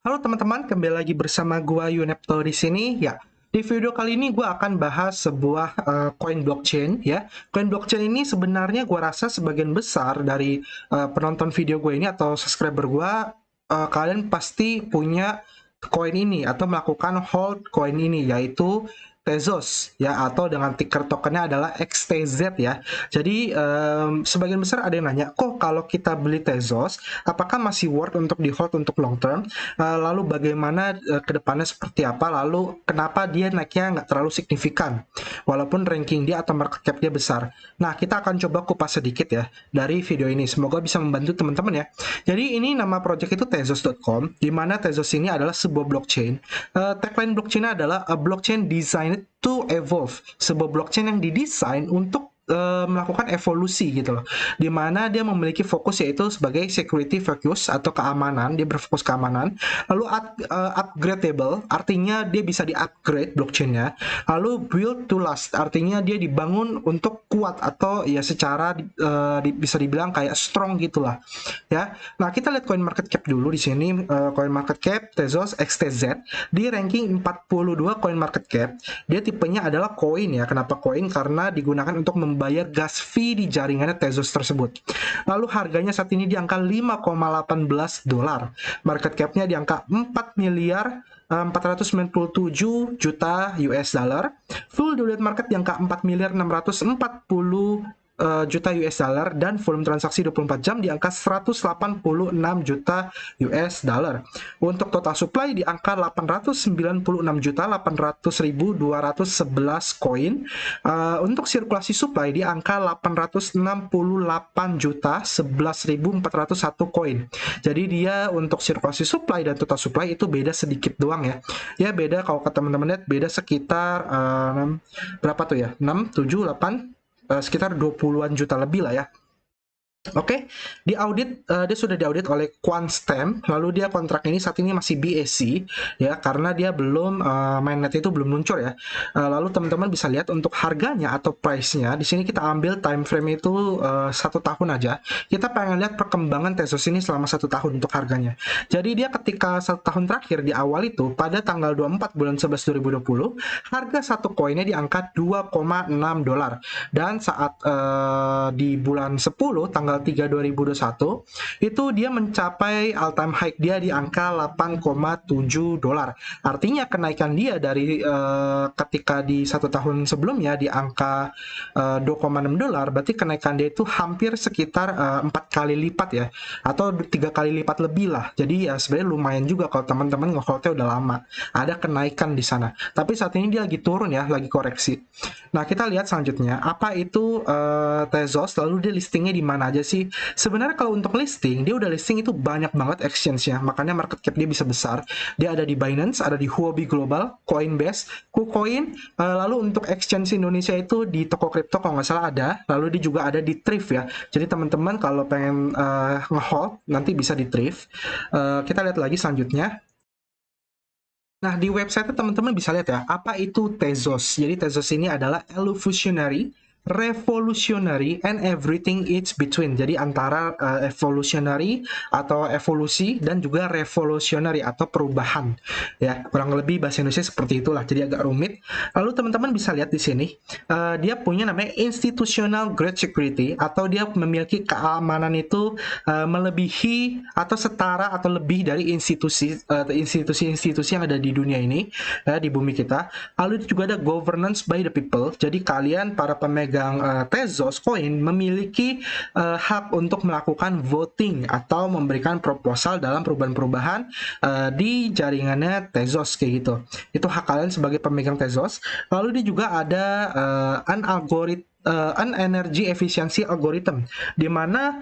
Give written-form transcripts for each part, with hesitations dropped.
Halo teman-teman, kembali lagi bersama gua Yunepto di sini. Ya, di video kali ini gua akan bahas sebuah koin blockchain ya. Koin blockchain ini sebenarnya gua rasa sebagian besar dari penonton video gue ini atau subscriber gua, kalian pasti punya koin ini atau melakukan hold koin ini, yaitu Tezos ya, atau dengan ticker tokennya adalah XTZ ya. Jadi sebagian besar ada yang nanya, kok kalau kita beli Tezos apakah masih worth untuk di hold untuk long term? Lalu bagaimana ke depannya seperti apa? Lalu kenapa dia naiknya nggak terlalu signifikan walaupun ranking dia atau market cap dia besar? Nah, kita akan coba kupas sedikit ya dari video ini. Semoga bisa membantu teman-teman ya. Jadi ini nama project itu Tezos.com, di mana Tezos ini adalah sebuah blockchain. Tagline blockchain adalah a blockchain designed to evolve, sebuah blockchain yang didesain untuk melakukan evolusi gitu loh, dimana dia memiliki fokus yaitu sebagai security focus atau keamanan, dia berfokus keamanan. Lalu upgradable, artinya dia bisa di-upgrade blockchainnya. Lalu build to last, artinya dia dibangun untuk kuat atau ya secara bisa dibilang kayak strong gitulah ya. Nah, kita lihat coin market cap dulu di sini. Coin market cap Tezos XTZ di ranking 42 coin market cap. Dia tipenya adalah koin ya. Kenapa koin? Karena digunakan untuk membayar gas fee di jaringannya Tezos tersebut. Lalu harganya saat ini di angka 5,18 dolar. Market capnya di angka 4 miliar 497 juta US dollar. Full divided market di angka 4 miliar 640 juta US dollar, dan volume transaksi 24 jam di angka 186 juta US dollar. Untuk total supply di angka 896 juta 800.211 koin. Untuk sirkulasi supply di angka 868 juta 11.401 koin. Jadi dia untuk sirkulasi supply dan total supply itu beda sedikit doang ya. Ya beda, kalau ke teman-teman lihat beda sekitar berapa tuh ya? 6, 7, 8, sekitar 20-an juta lebih lah ya. Oke, di audit dia sudah diaudit oleh Quantstamp. Lalu dia kontrak ini saat ini masih BSC ya, karena dia belum mainnet itu belum luncur ya. Lalu teman-teman bisa lihat untuk harganya atau price-nya. Di sini kita ambil time frame itu 1 tahun aja. Kita pengen lihat perkembangan Tezos ini selama 1 tahun untuk harganya. Jadi dia ketika 1 tahun terakhir di awal itu pada tanggal 24 bulan 11 2020, harga satu koinnya di angka 2,6 dolar. Dan saat di bulan 10 tanggal 3 2021 itu dia mencapai all time high dia di angka 8,7 dolar. Artinya kenaikan dia dari ketika di 1 tahun sebelumnya di angka 2,6 dolar, berarti kenaikan dia itu hampir sekitar 4 kali lipat ya, atau 3 kali lipat lebih lah. Jadi ya sebenarnya lumayan juga kalau teman-teman nge-holdnya udah lama. Ada kenaikan di sana. Tapi saat ini dia lagi turun ya, lagi koreksi. Nah, kita lihat selanjutnya apa itu Tezos, lalu dia listingnya di mana aja sih? Sebenarnya kalau untuk listing, dia udah listing itu banyak banget exchange-nya, makanya market cap dia bisa besar. Dia ada di Binance, ada di Huobi Global, Coinbase, KuCoin, lalu untuk exchange Indonesia itu di toko kripto kalau nggak salah ada, lalu dia juga ada di Thrift ya. Jadi teman-teman kalau pengen nge-hold, nanti bisa di Thrift. Kita lihat lagi selanjutnya. Nah, di website teman-teman bisa lihat ya, apa itu Tezos. Jadi Tezos ini adalah evolutionary, revolutionary, and everything it's between. Jadi antara evolutionary atau evolusi dan juga revolutionary atau perubahan. Ya, kurang lebih bahasa Indonesia seperti itulah. Jadi agak rumit. Lalu teman-teman bisa lihat di sini, dia punya namanya institutional grade security, atau dia memiliki keamanan itu melebihi atau setara atau lebih dari institusi-institusi yang ada di dunia ini, di bumi kita. Lalu juga ada governance by the people. Jadi kalian para pemegang Tezos coin memiliki hak untuk melakukan voting atau memberikan proposal dalam perubahan-perubahan di jaringannya Tezos kayak gitu. Itu hak kalian sebagai pemegang Tezos. Lalu dia juga ada an energy efficiency algorithm, di mana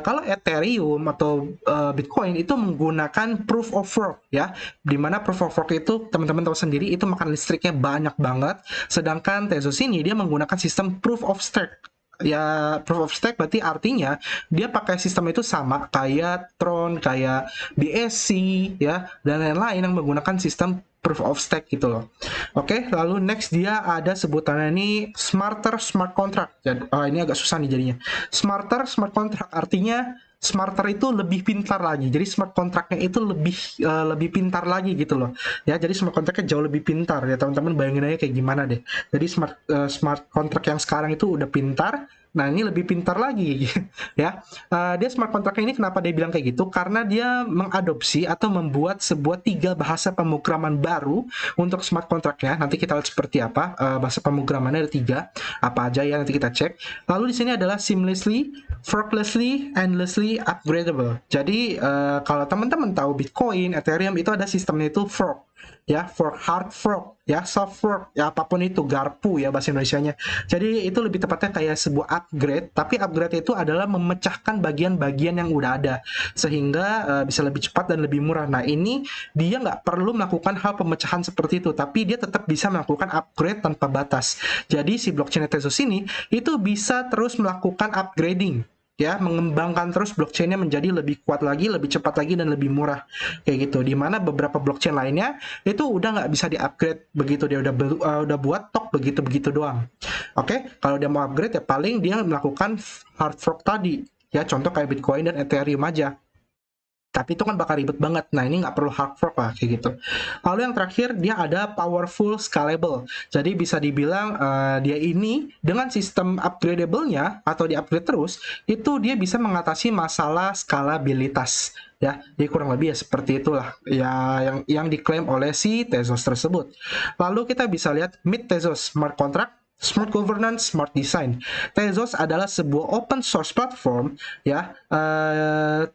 kalau Ethereum atau Bitcoin itu menggunakan proof of work ya, di mana proof of work itu teman-teman tahu sendiri itu makan listriknya banyak banget, sedangkan Tezos ini dia menggunakan sistem proof of stake. Ya, proof of stake berarti artinya dia pakai sistem itu sama kayak Tron, kayak BSC ya, dan lain-lain yang menggunakan sistem proof of stake gitu loh. Oke, lalu next dia ada sebutannya ini smarter smart contract. Jadi, ini agak susah nih jadinya. Smarter smart contract artinya smarter itu lebih pintar lagi. Jadi smart contract-nya itu lebih pintar lagi gitu loh. Ya, jadi smart contract-nya jauh lebih pintar ya teman-teman, bayangin aja kayak gimana deh. Jadi smart contract yang sekarang itu udah pintar. Nah, ini lebih pintar lagi ya. Dia smart contract ini kenapa dia bilang kayak gitu? Karena dia mengadopsi atau membuat sebuah 3 bahasa pemrograman baru untuk smart contract-nya. Nanti kita lihat seperti apa. Bahasa pemrogramannya ada 3. Apa aja ya, nanti kita cek. Lalu di sini adalah seamlessly, forklessly, endlessly upgradable. Jadi kalau teman-teman tahu Bitcoin, Ethereum itu ada sistemnya itu fork. Ya, fork, hard fork, ya, soft fork, ya apapun itu, garpu ya bahasa Indonesianya. Jadi itu lebih tepatnya kayak sebuah upgrade, tapi upgrade itu adalah memecahkan bagian-bagian yang udah ada sehingga bisa lebih cepat dan lebih murah. Nah, ini dia nggak perlu melakukan hal pemecahan seperti itu, tapi dia tetap bisa melakukan upgrade tanpa batas. Jadi si blockchain Tezos ini itu bisa terus melakukan upgrading, ya, mengembangkan terus blockchainnya menjadi lebih kuat lagi, lebih cepat lagi, dan lebih murah kayak gitu. Dimana beberapa blockchain lainnya itu udah nggak bisa di-upgrade begitu, dia udah buat tok begitu doang. Oke, kalau dia mau upgrade ya paling dia melakukan hard fork tadi, ya contoh kayak Bitcoin dan Ethereum aja. Tapi itu kan bakal ribet banget. Nah, ini nggak perlu hard fork lah, kayak gitu. Lalu yang terakhir, dia ada powerful scalable. Jadi bisa dibilang dia ini dengan sistem upgradable-nya atau di-upgrade terus, itu dia bisa mengatasi masalah skalabilitas. Ya, jadi kurang lebih ya seperti itulah ya yang diklaim oleh si Tezos tersebut. Lalu kita bisa lihat Mid Tezos Smart Contract, Smart Governance, Smart Design. Tezos adalah sebuah open source platform, ya.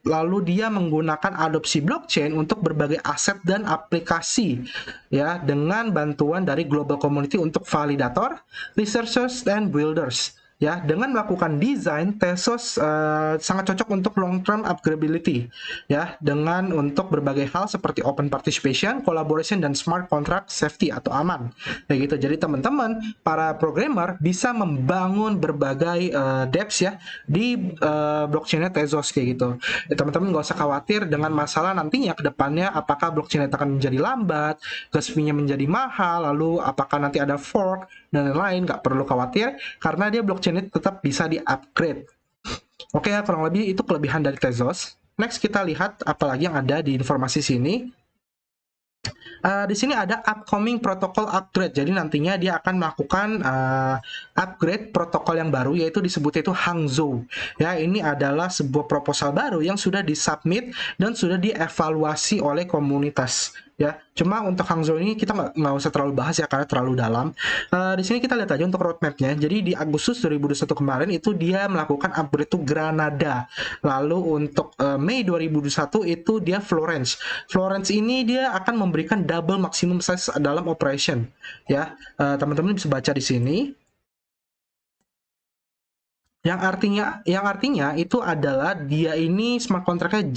Lalu dia menggunakan adopsi blockchain untuk berbagai aset dan aplikasi, ya, dengan bantuan dari global community untuk validator, researchers, dan builders. Ya, dengan melakukan desain, Tezos sangat cocok untuk long term upgradability, ya, dengan untuk berbagai hal seperti open participation, collaboration, dan smart contract safety atau aman, kayak gitu. Jadi teman-teman para programmer bisa membangun berbagai dApps ya di blockchainnya Tezos kayak gitu. Ya, teman-teman nggak usah khawatir dengan masalah nantinya ke depannya apakah blockchain akan menjadi lambat, gas fee-nya menjadi mahal, lalu apakah nanti ada fork dan lain-lain. Nggak perlu khawatir karena dia blockchain ini tetap bisa di-upgrade. Oke, kurang lebih itu kelebihan dari Tezos. Next kita lihat apalagi yang ada di informasi sini. Di sini ada upcoming protocol upgrade. Jadi nantinya dia akan melakukan upgrade protokol yang baru, yaitu disebutnya itu Hangzhou. Ya, ini adalah sebuah proposal baru yang sudah disubmit dan sudah dievaluasi oleh komunitas. Ya, cuma untuk Hangzhou ini kita nggak usah terlalu bahas ya karena terlalu dalam. Di sini kita lihat aja untuk roadmapnya. Jadi di Agustus 2021 kemarin itu dia melakukan upgrade to Granada. Lalu untuk Mei 2021 itu dia Florence. Florence ini dia akan memberikan double maximum size dalam operation. Ya, teman-teman bisa baca di sini. Yang artinya itu adalah dia ini smart contract-nya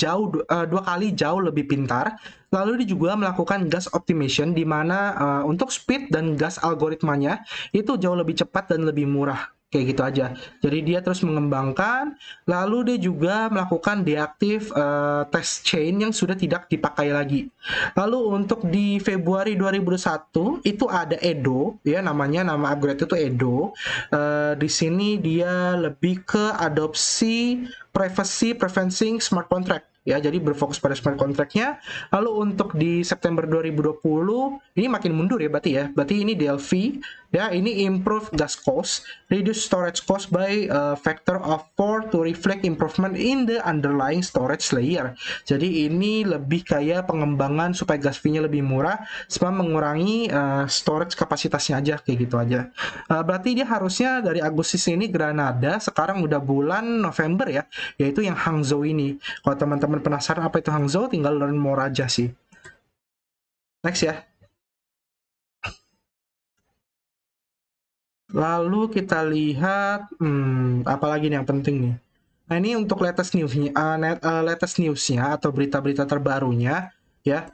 dua kali jauh lebih pintar. Lalu dia juga melakukan gas optimization di mana untuk speed dan gas algoritmanya itu jauh lebih cepat dan lebih murah. Kayak gitu aja. Jadi dia terus mengembangkan, lalu dia juga melakukan deaktif test chain yang sudah tidak dipakai lagi. Lalu untuk di Februari 2021 itu ada Edo, ya nama upgrade itu Edo. Di sini dia lebih ke adopsi privacy preferencing smart contract. Ya, jadi berfokus pada smart contract-nya. Lalu untuk di September 2020 ini makin mundur ya berarti ya. Berarti ini Delphi ya, ini improve gas cost, reduce storage cost by a factor of 4 to reflect improvement in the underlying storage layer. Jadi ini lebih kayak pengembangan supaya gas fee-nya lebih murah sama mengurangi storage kapasitasnya aja, kayak gitu aja. Berarti dia harusnya dari Agustus ini Granada, sekarang udah bulan November ya, yaitu yang Hangzhou ini. Kalau teman-teman penasaran apa itu Hangzhou, tinggal learn more aja sih. Next ya. Lalu kita lihat, apalagi nih yang penting nih. Nah, ini untuk latest newsnya atau berita-berita terbarunya, ya.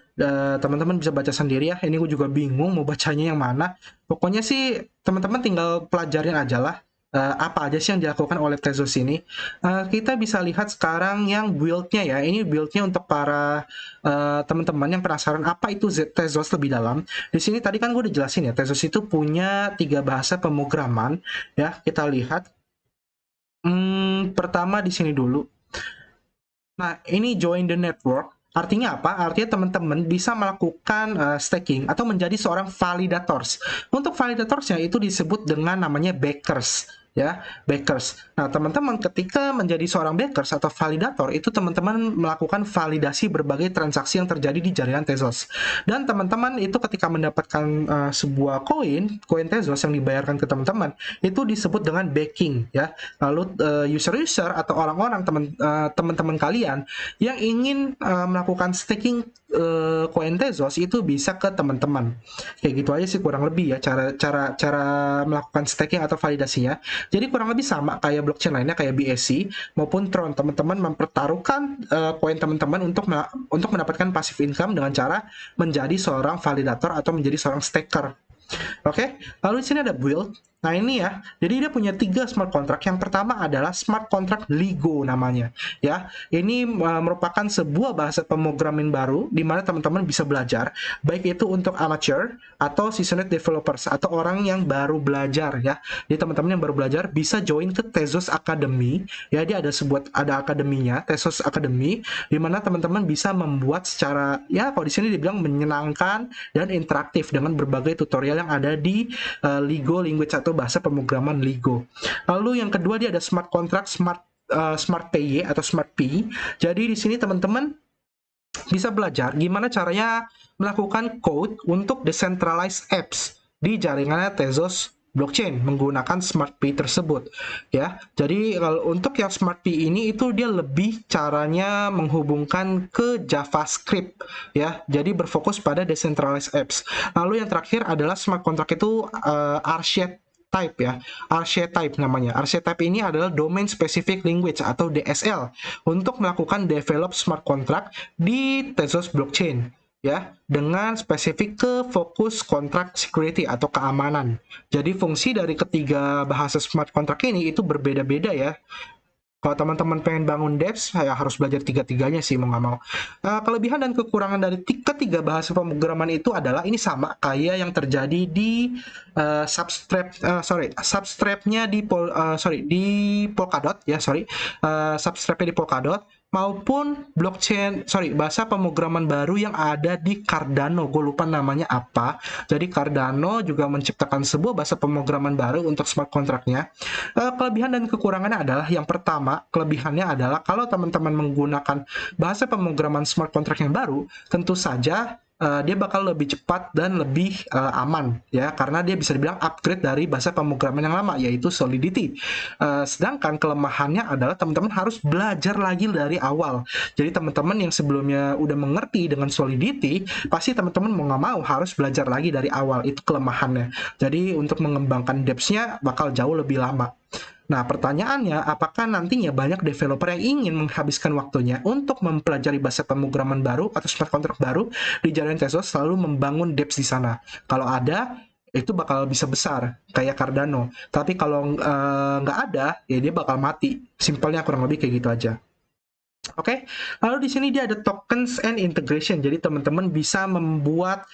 Teman-teman bisa baca sendiri ya. Ini gue juga bingung mau bacanya yang mana. Pokoknya sih teman-teman tinggal pelajarin aja lah. Apa aja sih yang dilakukan oleh Tezos ini. Kita bisa lihat sekarang yang build-nya ya. Ini build-nya untuk para teman-teman yang penasaran apa itu Tezos lebih dalam. Di sini tadi kan gue udah jelasin ya, Tezos itu punya 3 bahasa pemrograman. Ya, kita lihat. Pertama di sini dulu. Nah, ini join the network. Artinya apa? Artinya teman-teman bisa melakukan staking atau menjadi seorang validators. Untuk validatorsnya itu disebut dengan namanya backers, ya, backers. Nah, teman-teman ketika menjadi seorang backers atau validator itu teman-teman melakukan validasi berbagai transaksi yang terjadi di jaringan Tezos. Dan teman-teman itu ketika mendapatkan sebuah koin Tezos yang dibayarkan ke teman-teman itu disebut dengan backing, ya. Lalu user-user atau orang-orang teman-teman kalian yang ingin melakukan staking koin Tezos itu bisa ke teman-teman. Kayak gitu aja sih kurang lebih ya cara melakukan staking atau validasinya. Jadi kurang lebih sama kayak blockchain lainnya kayak BSC maupun Tron. Teman-teman mempertaruhkan koin teman-teman untuk mendapatkan passive income dengan cara menjadi seorang validator atau menjadi seorang staker. Oke, lalu di sini ada build. Nah ini ya, jadi dia punya 3 smart contract. Yang pertama adalah smart contract Ligo namanya. Ya, ini merupakan sebuah bahasa pemrograman baru di mana teman-teman bisa belajar, baik itu untuk amateur atau seasoned developers atau orang yang baru belajar ya. Jadi teman-teman yang baru belajar bisa join ke Tezos Academy. Ya, dia ada akademinya, Tezos Academy, di mana teman-teman bisa membuat secara ya kalau di sini dibilang menyenangkan dan interaktif dengan berbagai tutorial yang ada di Ligo language atau bahasa pemrograman Ligo. Lalu yang kedua dia ada smart contract Smart PY atau Smart P. Jadi di sini teman-teman bisa belajar gimana caranya melakukan code untuk decentralized apps di jaringan Tezos blockchain menggunakan Smart P tersebut ya. Jadi kalau untuk yang Smart P ini itu dia lebih caranya menghubungkan ke JavaScript ya. Jadi berfokus pada decentralized apps. Lalu yang terakhir adalah smart contract itu Archetype ya, Archetype namanya. Archetype ini adalah Domain Specific Language atau DSL untuk melakukan develop smart contract di Tezos blockchain ya, dengan spesifik ke fokus contract security atau keamanan. Jadi fungsi dari ketiga bahasa smart contract ini itu berbeda-beda ya. Kalau teman-teman pengen bangun devs, saya harus belajar tiga-tiganya sih mau nggak mau. Kelebihan dan kekurangan dari ketiga bahasa pemrograman itu adalah ini sama kayak yang terjadi di substrate-nya di Polkadot ya, substrate-nya di Polkadot maupun bahasa pemrograman baru yang ada di Cardano. Gue lupa namanya apa. Jadi Cardano juga menciptakan sebuah bahasa pemrograman baru untuk smart contract-nya. Kelebihan dan kekurangannya adalah yang pertama, kelebihannya adalah kalau teman-teman menggunakan bahasa pemrograman smart contract yang baru, tentu saja dia bakal lebih cepat dan lebih aman ya, karena dia bisa dibilang upgrade dari bahasa pemrograman yang lama yaitu Solidity. Sedangkan kelemahannya adalah teman-teman harus belajar lagi dari awal. Jadi teman-teman yang sebelumnya udah mengerti dengan Solidity, pasti teman-teman mau nggak mau harus belajar lagi dari awal. Itu kelemahannya. Jadi untuk mengembangkan depth-nya bakal jauh lebih lama. Nah, pertanyaannya, apakah nantinya banyak developer yang ingin menghabiskan waktunya untuk mempelajari bahasa pemrograman baru atau smart contract baru di jaringan Tezos lalu membangun dApps di sana? Kalau ada, itu bakal bisa besar, kayak Cardano. Tapi kalau nggak ada, ya dia bakal mati. Simpelnya kurang lebih kayak gitu aja. Oke, lalu di sini dia ada tokens and integration. Jadi teman-teman bisa membuat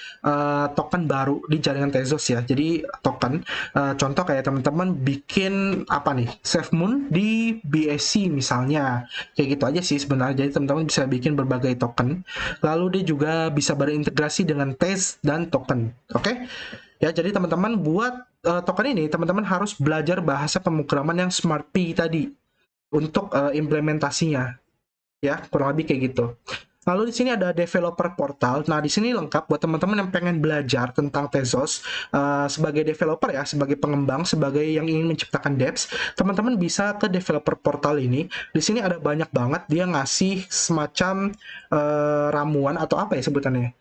token baru di jaringan Tezos ya. Jadi token, contoh kayak teman-teman bikin apa nih, SafeMoon di BSC misalnya, kayak gitu aja sih sebenarnya. Jadi teman-teman bisa bikin berbagai token. Lalu dia juga bisa berintegrasi dengan Tez dan token. Oke, ya jadi teman-teman buat token ini, teman-teman harus belajar bahasa pemrograman yang Smart P tadi untuk implementasinya ya, kurang lebih kayak gitu. Lalu di sini ada developer portal. Nah, di sini lengkap buat teman-teman yang pengen belajar tentang Tezos sebagai developer ya, sebagai pengembang, sebagai yang ingin menciptakan dApps. Teman-teman bisa ke developer portal ini. Di sini ada banyak banget dia ngasih semacam ramuan atau apa ya sebutannya.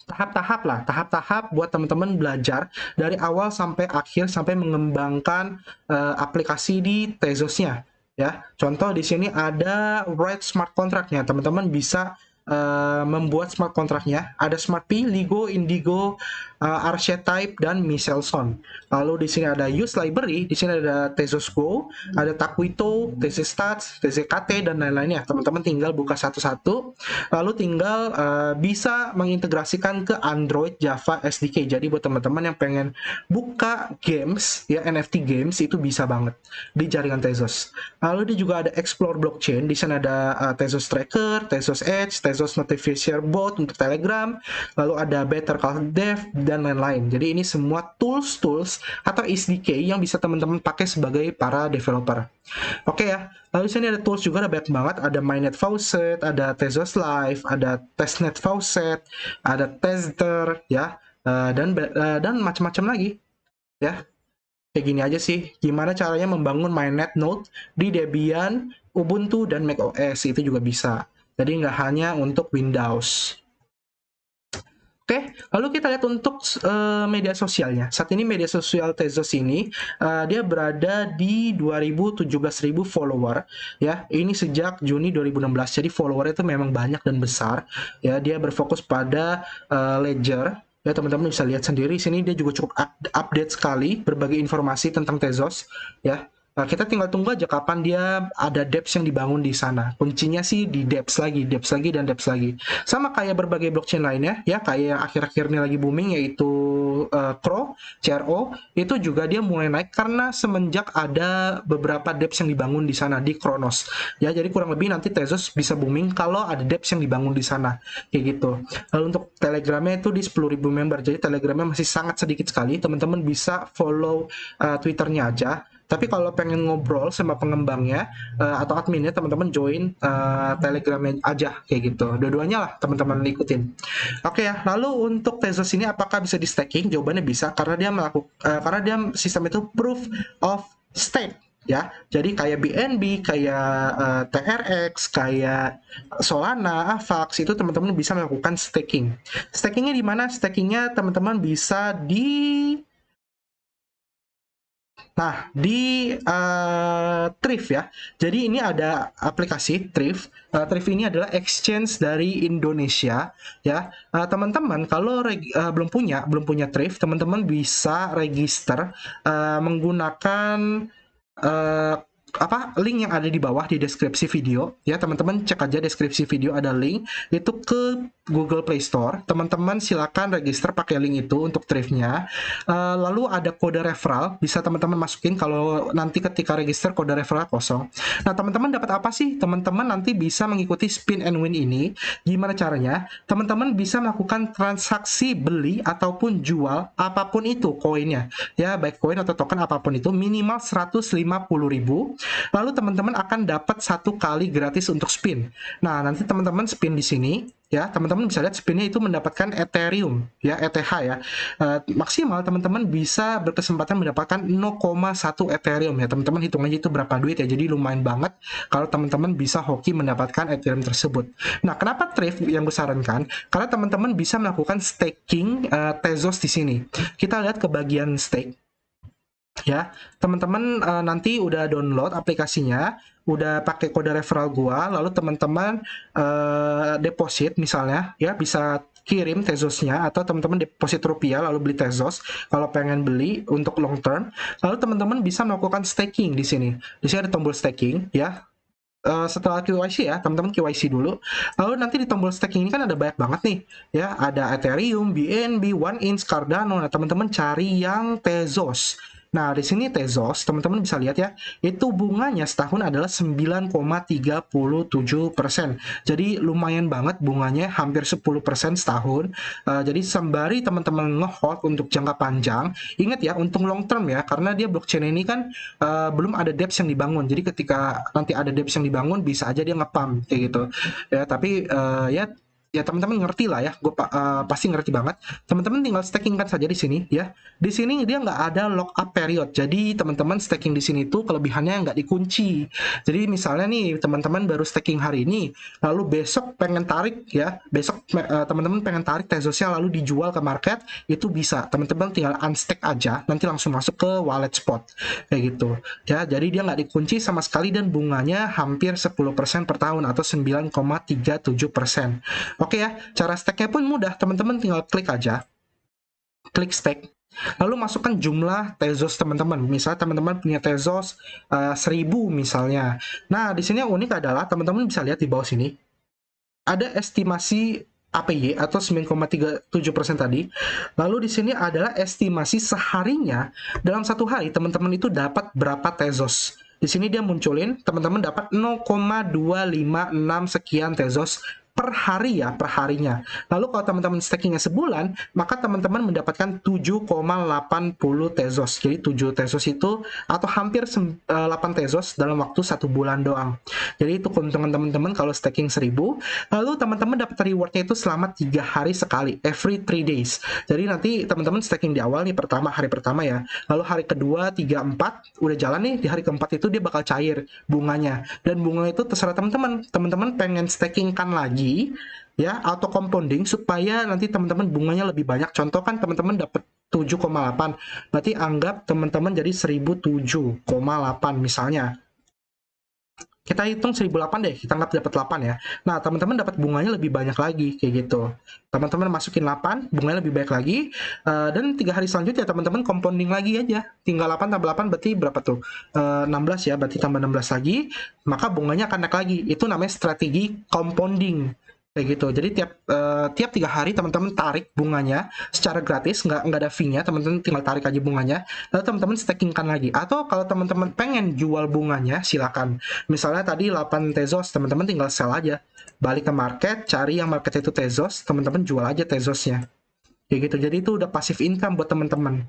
Tahap-tahap buat teman-teman belajar dari awal sampai akhir sampai mengembangkan aplikasi di Tezosnya ya. Contoh di sini ada write smart contract-nya. Teman-teman bisa membuat smart kontraknya. Ada Smart P, Ligo, Indigo, Archetype, dan Michelson. Lalu di sini ada Use Library, di sini ada Tezos Go, ada Taquito, TZ Stats, TZKT, dan lain-lainnya. Teman-teman tinggal buka satu-satu, lalu tinggal bisa mengintegrasikan ke Android, Java, SDK. Jadi buat teman-teman yang pengen buka games, ya NFT games, itu bisa banget di jaringan Tezos. Lalu dia juga ada Explore Blockchain, di sana ada Tezos Tracker, Tezos Edge, Tezos Notification Bot untuk Telegram, lalu ada Better Call Dev, dan lain-lain. Jadi ini semua tools-tools atau SDK yang bisa teman-teman pakai sebagai para developer. Oke ya, lalu di sini ada tools juga, ada banyak banget, ada Mainnet Faucet, ada Tezos Live, ada Testnet Faucet, ada Tester, ya, dan macam-macam lagi, ya. Kayak gini aja sih, gimana caranya membangun mainnet node di Debian, Ubuntu, dan macOS, itu juga bisa. Jadi nggak hanya untuk Windows. Oke, lalu kita lihat untuk media sosialnya. Saat ini media sosial Tezos ini, dia berada di 217.000 follower. Ya, ini sejak Juni 2016. Jadi followernya itu memang banyak dan besar. Ya, dia berfokus pada Ledger. Ya, teman-teman bisa lihat sendiri. Sini dia juga cukup update sekali berbagai informasi tentang Tezos. Ya, kita tinggal tunggu aja kapan dia ada dApps yang dibangun di sana. Kuncinya sih di dApps lagi, dan dApps lagi. Sama kayak berbagai blockchain lainnya, ya kayak yang akhir-akhir ini lagi booming yaitu CRO, itu juga dia mulai naik karena semenjak ada beberapa dApps yang dibangun di sana di Kronos. Ya, jadi kurang lebih nanti Tezos bisa booming kalau ada dApps yang dibangun di sana, kayak gitu. Lalu untuk Telegramnya itu di 10.000 member, jadi Telegramnya masih sangat sedikit sekali. Teman-teman bisa follow Twitternya aja. Tapi kalau pengen ngobrol sama pengembangnya atau adminnya, teman-teman join Telegramnya aja, kayak gitu. Dua-duanya lah teman-teman ikutin. Oke ya, lalu untuk Tezos ini apakah bisa di staking? Jawabannya bisa, karena dia sistem itu proof of stake, ya. Jadi kayak BNB, kayak TRX, kayak Solana, Avax, itu teman-teman bisa melakukan staking. Stakingnya di mana? Stakingnya teman-teman bisa di Thrift ya. Jadi ini ada aplikasi Thrift. Thrift ini adalah exchange dari Indonesia ya. Teman-teman kalau belum punya Thrift, teman-teman bisa register menggunakan uh, link yang ada di bawah di deskripsi video ya. Teman-teman cek aja deskripsi video, ada link itu ke Google Play Store. Teman-teman silakan register pakai link itu untuk Thrift-nya. Lalu ada kode referral, bisa teman-teman masukin kalau nanti ketika register kode referral kosong. Nah, teman-teman dapat apa sih? Teman-teman nanti bisa mengikuti spin and win ini. Gimana caranya? Teman-teman bisa melakukan transaksi beli ataupun jual apapun itu koinnya. Ya, baik koin atau token apapun itu, minimal 150.000. Lalu teman-teman akan dapat 1 kali gratis untuk spin. Nah, nanti teman-teman spin di sini ya, teman-teman bisa lihat spinnya itu mendapatkan Ethereum ya, ETH ya. Maksimal teman-teman bisa berkesempatan mendapatkan 0,1 Ethereum ya. Teman-teman hitung aja itu berapa duit ya. Jadi lumayan banget kalau teman-teman bisa hoki mendapatkan Ethereum tersebut. Nah, kenapa Thrift yang gue sarankan? Karena teman-teman bisa melakukan staking Tezos di sini. Kita lihat ke bagian stake. Ya, teman-teman nanti udah download aplikasinya, udah pakai kode referral gua, lalu teman-teman deposit misalnya, ya bisa kirim Tezosnya atau teman-teman deposit rupiah lalu beli Tezos kalau pengen beli untuk long term. Lalu teman-teman bisa melakukan staking di sini. Di sini ada tombol staking, ya. Setelah KYC ya, teman-teman KYC dulu. Lalu nanti di tombol staking ini kan ada banyak banget nih, ya. Ada Ethereum, BNB, OneInch, Cardano. Nah, teman-teman cari yang Tezos. Nah, di sini Tezos, teman-teman bisa lihat ya, itu bunganya setahun adalah 9,37%. Jadi lumayan banget bunganya, hampir 10% setahun. Jadi sembari teman-teman nge-hold untuk jangka panjang, ingat ya, untuk long term ya, karena dia blockchain ini kan belum ada dApps yang dibangun. Jadi ketika nanti ada dApps yang dibangun, bisa aja dia nge-pump kayak gitu. Ya, tapi ya ya teman-teman ngerti lah ya, gue pasti ngerti banget. Teman-teman tinggal stackingkan saja di sini ya. Di sini dia nggak ada lock up period, jadi teman-teman staking di sini tuh kelebihannya nggak dikunci. Jadi misalnya nih teman-teman baru staking hari ini, lalu besok pengen tarik ya, besok teman-teman pengen tarik Tezosnya lalu dijual ke market, itu bisa. Teman-teman tinggal unstack aja, nanti langsung masuk ke wallet spot kayak gitu ya. Jadi dia nggak dikunci sama sekali dan bunganya hampir 10% per tahun atau 9,37%. Oke ya, cara stacknya pun mudah, teman-teman tinggal klik aja, klik stack, lalu masukkan jumlah Tezos teman-teman. Misalnya teman-teman punya Tezos 1000 misalnya. Nah, di sini yang unik adalah teman-teman bisa lihat di bawah sini, ada estimasi APY atau 9,37% tadi. Lalu di sini adalah estimasi seharinya, dalam satu hari teman-teman itu dapat berapa Tezos. Di sini dia munculin, teman-teman dapat 0,256 sekian Tezos per hari ya, per harinya. Lalu kalau teman-teman stakingnya sebulan, maka teman-teman mendapatkan 7,80 Tezos. Jadi 7 Tezos itu atau hampir 8 Tezos dalam waktu 1 bulan doang. Jadi itu keuntungan teman-teman kalau staking 1000. Lalu teman-teman dapat rewardnya itu selama 3 hari sekali, every 3 days. Jadi nanti teman-teman staking di awal nih, hari pertama ya. Lalu hari kedua, 3, 4 udah jalan nih, di hari keempat itu dia bakal cair bunganya. Dan bunga itu terserah teman-teman. Teman-teman pengen stakingkan lagi ya, auto compounding supaya nanti teman-teman bunganya lebih banyak. Contoh kan teman-teman dapat 7,8, berarti anggap teman-teman jadi 1007,8 misalnya. Kita hitung 1008 deh, kita anggap dapat 8 ya. Nah, teman-teman dapat bunganya lebih banyak lagi, kayak gitu. Teman-teman masukin 8, bunganya lebih baik lagi, dan 3 hari selanjutnya teman-teman compounding lagi aja. Tinggal 8 tambah 8 berarti berapa tuh? 16 ya, berarti tambah 16 lagi, maka bunganya akan naik lagi. Itu namanya strategi compounding. Kayak gitu. Jadi tiap 3 hari teman-teman tarik bunganya secara gratis, nggak ada fee-nya, teman-teman tinggal tarik aja bunganya, lalu teman-teman stakingkan lagi. Atau kalau teman-teman pengen jual bunganya, silakan. Misalnya tadi 8 Tezos, teman-teman tinggal sell aja. Balik ke market, cari yang market itu Tezos, teman-teman jual aja Tezosnya. Kayak gitu. Jadi itu udah passive income buat teman-teman.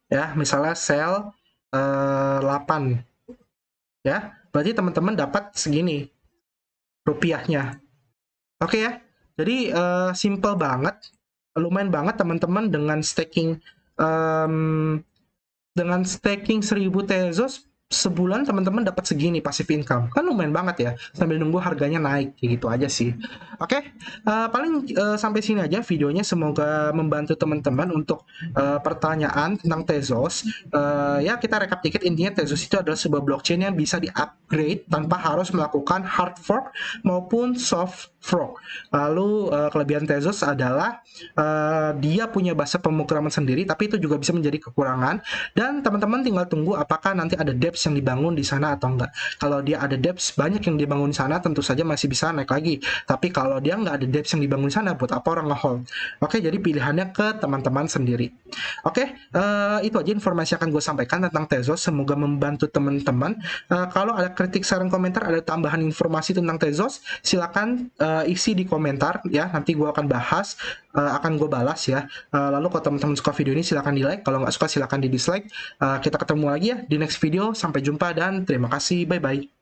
Ya, misalnya sell 8. Ya, berarti teman-teman dapat segini rupiahnya. Oke ya, jadi simple banget, lumayan banget teman-teman dengan staking 1000 Tezos sebulan teman-teman dapat segini passive income, kan lumayan banget ya, sambil nunggu harganya naik, kayak gitu aja sih. Oke, paling sampai sini aja videonya, semoga membantu teman-teman untuk pertanyaan tentang Tezos. Ya kita rekap dikit, intinya Tezos itu adalah sebuah blockchain yang bisa di-upgrade tanpa harus melakukan hard fork maupun soft fork. Lalu kelebihan Tezos adalah dia punya bahasa pemrograman sendiri, tapi itu juga bisa menjadi kekurangan. Dan teman-teman tinggal tunggu apakah nanti ada dApps yang dibangun di sana atau enggak. Kalau dia ada dApps banyak yang dibangun di sana, tentu saja masih bisa naik lagi. Tapi kalau dia nggak ada dApps yang dibangun di sana, buat apa orang nge-hold? Oke, jadi pilihannya ke teman-teman sendiri. Oke, itu aja informasi yang akan gue sampaikan tentang Tezos. Semoga membantu teman-teman. Kalau ada kritik, saran, komentar, ada tambahan informasi tentang Tezos, silakan isi di komentar ya. Nanti gue akan bahas, akan gue balas ya. Lalu kalau teman-teman suka video ini silakan di like, kalau nggak suka silakan di dislike. Kita ketemu lagi ya di next video. Sampai jumpa dan terima kasih, bye bye.